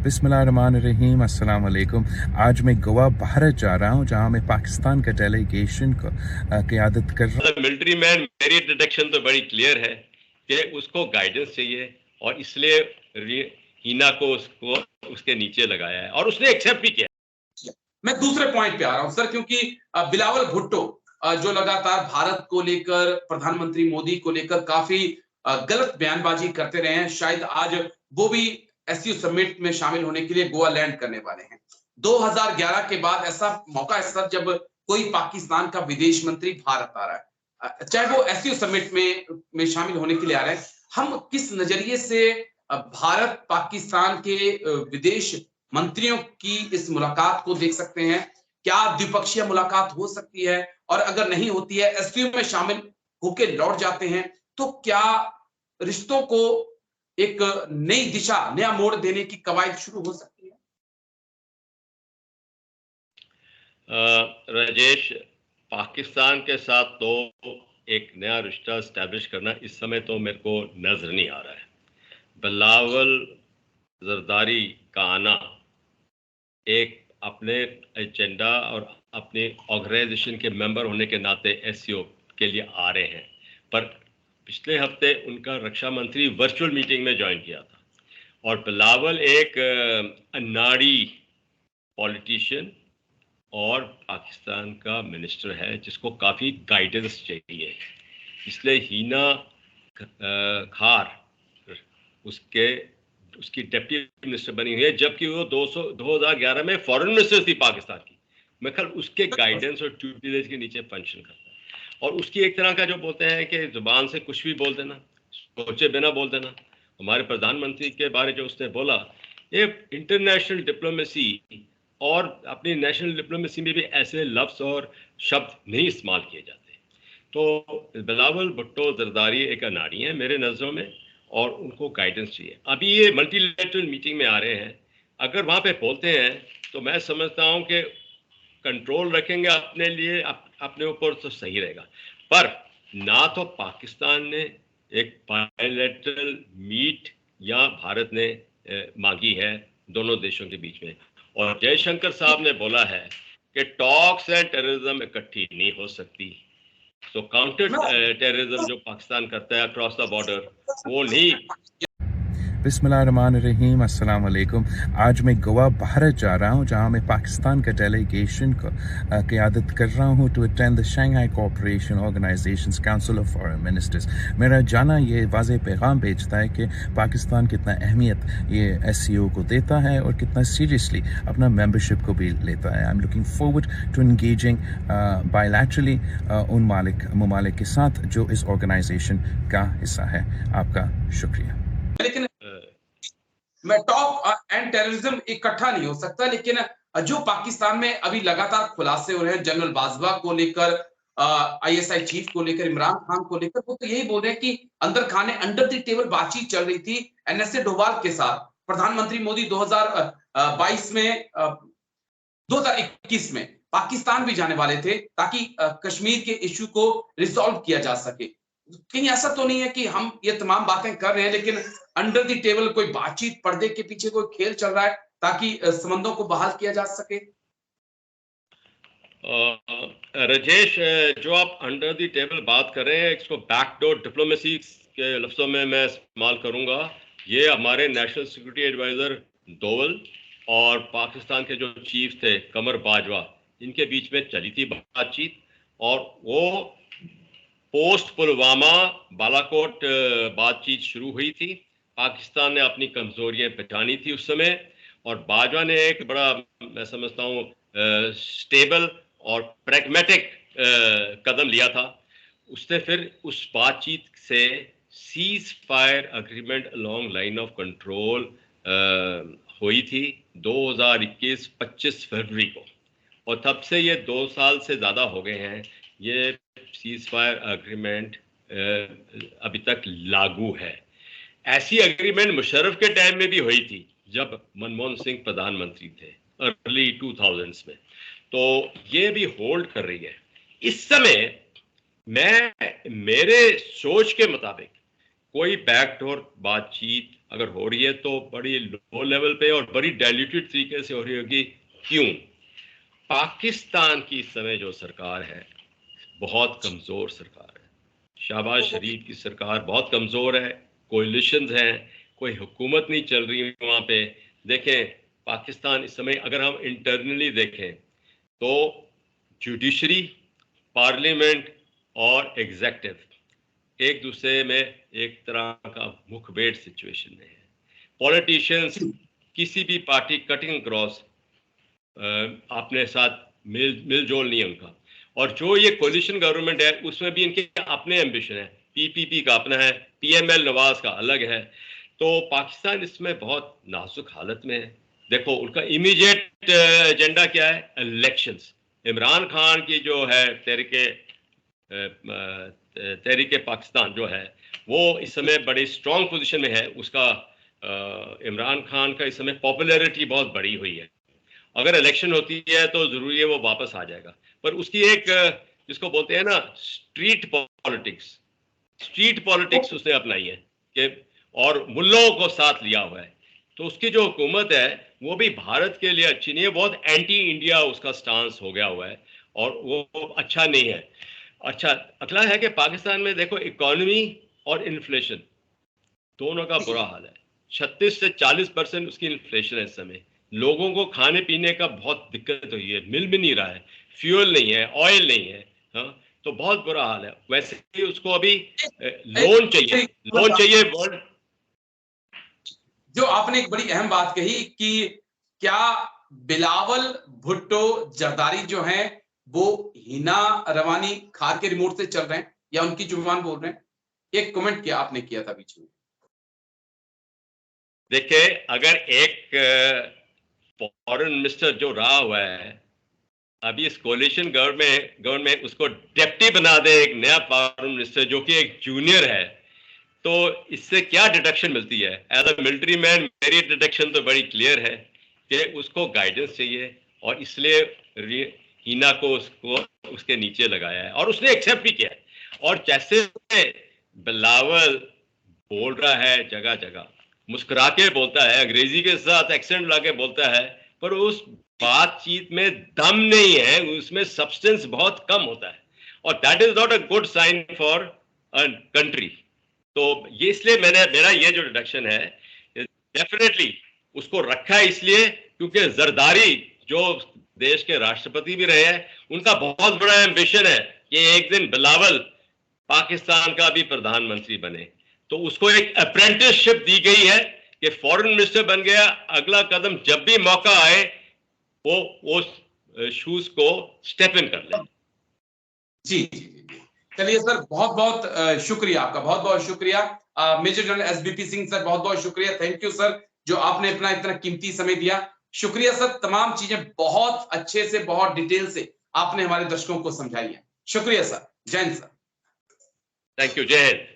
बिस्मिल्लाहिर्रहमानिर्रहीम, अस्सलाम वालेकुम। आज मैं गोवा भारत जा रहा हूँ, जहाँ मैं पाकिस्तान का डेलीगेशन को क़यादत कर रहा हूँ। मिलिट्री मैन, मेरी डिटेक्शन तो बड़ी क्लियर है कि उसको गाइडेंस चाहिए और इसलिए हीना को उसको उसके नीचे लगाया है और उसने एक्सेप्ट भी किया। मैं दूसरे पॉइंट पे आ रहा हूं सर, क्योंकि बिलावल भुट्टो जो लगातार भारत को लेकर, प्रधानमंत्री मोदी को लेकर काफी गलत बयानबाजी करते रहे हैं, शायद आज वो भी एससीओ समिट में शामिल होने के लिए गोवा लैंड करने वाले हैं। 2011 के बाद ऐसा मौका है सर, जब कोई पाकिस्तान का विदेश मंत्री भारत आ रहा है, चाहे वो एससीओ समिट में शामिल होने के लिए आ रहा है। हम किस नजरिए से भारत पाकिस्तान के विदेश मंत्रियों की इस मुलाकात को देख सकते हैं? क्या द्विपक्षीय मुलाकात हो सकती है? और अगर नहीं होती है, एससीओ में शामिल होके लौट जाते हैं, तो क्या रिश्तों को एक नई दिशा, नया मोड़ देने की कवायद शुरू हो सकती है? राजेश, पाकिस्तान के साथ तो एक नया रिश्ता स्टैब्लिश करना इस समय तो मेरे को नजर नहीं आ रहा है। बिलावल जरदारी का आना एक अपने एजेंडा और अपने ऑर्गेनाइजेशन के मेंबर होने के नाते एससीओ के लिए आ रहे हैं, पर पिछले हफ्ते उनका रक्षा मंत्री वर्चुअल मीटिंग में ज्वाइन किया था और बिलावल एक अनाड़ी पॉलिटिशियन और पाकिस्तान का मिनिस्टर है जिसको काफ़ी गाइडेंस चाहिए, इसलिए हीना खार उसकी डिप्टी मिनिस्टर बनी हुई है, जबकि वो 2011 में फॉरेन मिनिस्टर थी पाकिस्तान की। मैं ख्याल उसके गाइडेंस और ट्यूटेज के नीचे फंक्शन करता है और उसकी एक तरह का जो बोलते हैं कि जुबान से कुछ भी बोल देना, सोचे बिना बोल देना। हमारे प्रधानमंत्री के बारे जो उसने बोला, ये इंटरनेशनल डिप्लोमेसी और अपनी नेशनल डिप्लोमेसी में भी ऐसे लफ्ज़ और शब्द नहीं इस्तेमाल किए जाते। तो बिलावल भुट्टो जरदारी एक अनाड़ी हैं मेरे नज़रों में और उनको गाइडेंस चाहिए। अभी ये मल्टीलेटरल मीटिंग में आ रहे हैं, अगर वहाँ पे बोलते हैं तो मैं समझता हूँ कि कंट्रोल रखेंगे अपने लिए, अपने ऊपर तो सही रहेगा। पर ना तो पाकिस्तान ने एक बायलैटरल मीट या भारत ने मांगी है दोनों देशों के बीच में, और जयशंकर साहब ने बोला है कि टॉक्स एंड टेररिज्म इकट्ठी नहीं हो सकती। तो काउंटर टेररिज्म जो पाकिस्तान करता है अक्रॉस द बॉर्डर, वो नहीं। बिस्मिल्लाहिर्रहमानिर्रहीम, अस्सलाम वालेकुम। आज मैं गोवा भारत जा रहा हूँ, जहाँ मैं पाकिस्तान का डेलीगेशन को क़यादत कर रहा हूँ to attend the Shanghai Cooperation Organisations Council of Foreign Ministers. मेरा जाना ये वाज़ेह पैगाम भेजता है कि पाकिस्तान कितना अहमियत ये एससीओ को देता है और कितना सीरियसली अपना मेंबरशिप को भी लेता है। I am looking forward to engaging bilaterally उन ममालिक के साथ जो इस ऑर्गेनाइजेशन का हिस्सा है। आपका शुक्रिया। लेकिन मैं टॉक एंड टेररिज्म इकट्ठा नहीं हो सकता, लेकिन जो पाकिस्तान में अभी लगातार खुलासे हो रहे हैं जनरल बाजवा को लेकर, आईएसआई चीफ को लेकर, इमरान खान को लेकर, वो तो यही बोल रहे हैं कि अंदर खाने अंडर द टेबल बातचीत चल रही थी एनएसए डोभाल के साथ। प्रधानमंत्री मोदी 2022 में 2021 में पाकिस्तान भी जाने वाले थे ताकि कश्मीर के इश्यू को रिजॉल्व किया जा सके। कहीं ऐसा तो नहीं है कि हम ये तमाम बातें कर रहे हैं लेकिन अंडर द टेबल कोई बातचीत, पर्दे के पीछे कोई खेल चल रहा है ताकि संबंधों को बहाल किया जा सके? राजेश, जो आप अंडर द टेबल बात कर रहे हैं, इसको बैकडोर डिप्लोमेसी के लफ्जों में मैं इस्तेमाल करूंगा। ये हमारे नेशनल सिक्योरिटी एडवाइजर दोवल और पाकिस्तान के जो चीफ थे कमर बाजवा, इनके बीच में चली थी बातचीत, और वो पोस्ट पुलवामा बालाकोट बातचीत शुरू हुई थी। पाकिस्तान ने अपनी कमजोरियां पहचानी थी उस समय, और बाजवा ने एक बड़ा, मैं समझता हूँ, स्टेबल और प्रैग्मेटिक कदम लिया था। उसने फिर उस बातचीत से cease fire agreement along line of control हुई थी 2021 25 फरवरी को, और तब से ये 2 साल से ज़्यादा हो गए हैं। ये सीज फायर अग्रीमेंट अभी तक लागू है। ऐसी अग्रीमेंट मुशर्रफ के टाइम में भी हुई थी जब मनमोहन सिंह प्रधानमंत्री थे अर्ली 2000s में, तो ये भी होल्ड कर रही है। इस समय मैं, मेरे सोच के मुताबिक, कोई बैकडोर बातचीत अगर हो रही है तो बड़ी लो लेवल पे और बड़ी डाइल्यूटेड तरीके से हो रही होगी। क्यों? पाकिस्तान की इस समय जो सरकार है बहुत कमजोर सरकार है। शहबाज शरीफ की सरकार बहुत कमजोर है, कोलिशंस हैं, कोई हुकूमत नहीं चल रही वहां पे। देखें पाकिस्तान इस समय अगर हम इंटरनली देखें तो जुडिशरी, पार्लियामेंट और एग्जेक्टिव एक दूसरे में एक तरह का मुखबेड़ सिचुएशन में है। पॉलिटिशियंस किसी भी पार्टी कटिंग क्रॉस अपने साथ मिलजोल नहीं है उनका। और जो ये कोलिशन गवर्नमेंट है उसमें भी इनके अपने एम्बिशन है, पीपीपी का अपना है, पीएमएल नवाज का अलग है। तो पाकिस्तान इसमें बहुत नाजुक हालत में है। देखो उनका इमीडिएट एजेंडा क्या है? इलेक्शंस। इमरान खान की जो है तहरीके पाकिस्तान जो है वो इस समय बड़ी स्ट्रॉन्ग पोजीशन में है। उसका इमरान खान का इस समय पॉपुलैरिटी बहुत बढ़ी हुई है। अगर इलेक्शन होती है तो जरूरी है वो वापस आ जाएगा। पर उसकी एक जिसको बोलते हैं ना स्ट्रीट पॉलिटिक्स उसने अपनाई है कि और मुल्लों को साथ लिया हुआ है। तो उसकी जो हुकूमत है वो भी भारत के लिए अच्छी नहीं है, बहुत एंटी इंडिया उसका स्टांस हो गया हुआ है और वो अच्छा नहीं है। अच्छा अगला है कि पाकिस्तान में देखो इकोनॉमी और इन्फ्लेशन दोनों का बुरा हाल है। 36 से 40% उसकी इन्फ्लेशन है इस समय। लोगों को खाने पीने का बहुत दिक्कत हुई है, मिल भी नहीं रहा है, फ्यूल नहीं है, ऑयल नहीं है। हाँ तो बहुत बुरा हाल है। वैसे ही उसको अभी लोन चाहिए वर्ल्ड। जो आपने एक बड़ी अहम बात कही कि क्या बिलावल भुट्टो जरदारी जो हैं वो हिना रवानी खार के रिमोट से चल रहे हैं या उनकी जुबान बोल रहे हैं? एक कमेंट किया आपने किया था बीच में। देखिए अगर एक फॉरेन मिनिस्टर जो रहा हुआ है अभी इस कोलिशन गवर्नमेंट उसको डेप्टी बना दे एक नया फॉरेन मिनिस्टर जो कि एक जूनियर है, तो इससे क्या डिडक्शन मिलती है? एज अ मिलिट्री मैन मेरी डिडक्शन तो बड़ी क्लियर है कि उसको गाइडेंस चाहिए और इसलिए हीना को उसके नीचे लगाया है और उसने एक्सेप्ट भी किया है। और जैसे बिलावल बोल रहा है जगह जगह मुस्कुरा के बोलता है, अंग्रेजी के साथ एक्सेंट ला के बोलता है, पर उस बातचीत में दम नहीं है, उसमें सब्सटेंस बहुत कम होता है और that is not a good sign for a country. तो ये इसलिए मेरा ये जो डिडक्शन है डेफिनेटली उसको रखा है इसलिए क्योंकि जरदारी जो देश के राष्ट्रपति भी रहे हैं उनका बहुत बड़ा एम्बिशन है कि एक दिन बिलावल पाकिस्तान का भी प्रधानमंत्री बने। तो उसको एक अप्रेंटिसशिप दी गई है कि फॉरेन मिनिस्टर बन गया, अगला कदम जब भी मौका आए वो शूज को स्टेप इन कर ले। जी चलिए सर, बहुत बहुत शुक्रिया आपका, बहुत बहुत शुक्रिया। Major General SBP Singh sir, बहुत बहुत शुक्रिया, थैंक यू सर जो आपने अपना इतना कीमती समय दिया। शुक्रिया सर, तमाम चीजें बहुत अच्छे से बहुत डिटेल से आपने हमारे दर्शकों को समझाई है। शुक्रिया सर, जय हिंद सर। थैंक यू, जय हिंद।